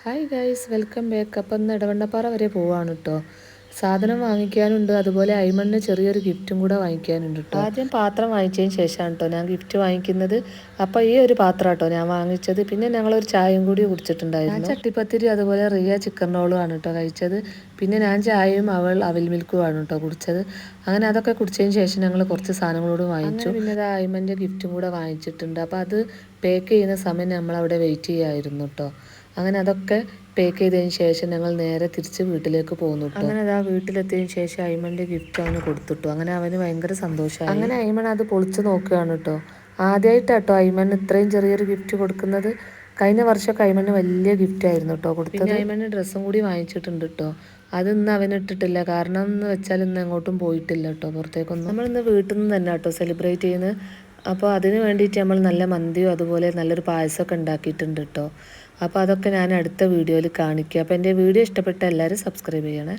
Hi guys, welcome back. അപ്പം ഇന്ന് ഇടവണ്ണപ്പാറ വരെ പോവാണ് കേട്ടോ. സാധനം വാങ്ങിക്കാനുണ്ട്, അതുപോലെ അയ്മണ്ണ് ചെറിയൊരു ഗിഫ്റ്റും കൂടെ വാങ്ങിക്കാനുണ്ട് കേട്ടോ. ആദ്യം പാത്രം വാങ്ങിച്ചതിന് ശേഷമാണ് കേട്ടോ ഞാൻ ഗിഫ്റ്റ് വാങ്ങിക്കുന്നത്. അപ്പോൾ ഈ ഒരു പാത്രം കേട്ടോ ഞാൻ വാങ്ങിച്ചത്. പിന്നെ ഞങ്ങളൊരു ചായയും കൂടി കുടിച്ചിട്ടുണ്ടായിരുന്നു. ഞാൻ ചട്ടിപ്പത്തിരി അതുപോലെ റിയ ചിക്കൻ റോളും ആണ് കേട്ടോ കഴിച്ചത്. പിന്നെ ഞാൻ ചായയും അവൾ അവിൽ മിൽക്കുമാണ് കേട്ടോ കുടിച്ചത്. അങ്ങനെ അതൊക്കെ കുടിച്ചതിന് ശേഷം ഞങ്ങൾ കുറച്ച് സാധനങ്ങളോട് വാങ്ങിച്ചു. പിന്നെ അത് അയ്മൻ്റെ ഗിഫ്റ്റും കൂടെ വാങ്ങിച്ചിട്ടുണ്ട്. അപ്പോൾ അത് പാക്ക് ചെയ്യുന്ന സമയം നമ്മളവിടെ വെയിറ്റ് ചെയ്യായിരുന്നു കേട്ടോ. അങ്ങനെ അതൊക്കെ പാക്ക് ചെയ്തതിന് ശേഷം ഞങ്ങൾ നേരെ തിരിച്ച് വീട്ടിലേക്ക് പോന്നു. അങ്ങനെ അതാ വീട്ടിലെത്തിയതിന് ശേഷം അയ്മൻ്റെ ഗിഫ്റ്റ് അവന് കൊടുത്തിട്ടു. അങ്ങനെ അവന് ഭയങ്കര സന്തോഷമായി. അങ്ങനെ അയ്മൺ അത് പൊളിച്ച് നോക്കുകയാണ് കേട്ടോ. ആദ്യമായിട്ടാട്ടോ അയ്മൺ ഇത്രയും ചെറിയൊരു ഗിഫ്റ്റ് കൊടുക്കുന്നത്. കഴിഞ്ഞ വർഷമൊക്കെ അയ്മണ് വലിയ ഗിഫ്റ്റ് ആയിരുന്നു കേട്ടോ കൊടുത്തത്. പിന്നെ അയ്മണ് ഡ്രസ്സും കൂടി വാങ്ങിച്ചിട്ടുണ്ട് കേട്ടോ. അതൊന്നും അവന് ഇട്ടിട്ടില്ല, കാരണം എന്ന് വെച്ചാൽ ഇന്ന് എങ്ങോട്ടും പോയിട്ടില്ല കേട്ടോ പുറത്തേക്കൊന്നും. നമ്മളിന്ന് വീട്ടിൽ നിന്ന് തന്നെ കേട്ടോ സെലിബ്രേറ്റ് ചെയ്യുന്നത്. അപ്പോൾ അതിന് വേണ്ടിയിട്ട് നമ്മൾ നല്ല മന്തിയോ അതുപോലെ നല്ലൊരു പായസമൊക്കെ ഉണ്ടാക്കിയിട്ടുണ്ട് കേട്ടോ. അപ്പോൾ അതൊക്കെ ഞാൻ അടുത്ത വീഡിയോയിൽ കാണിക്കുക. അപ്പോൾ എൻ്റെ വീഡിയോ ഇഷ്ടപ്പെട്ട എല്ലാവരും സബ്സ്ക്രൈബ് ചെയ്യണേ.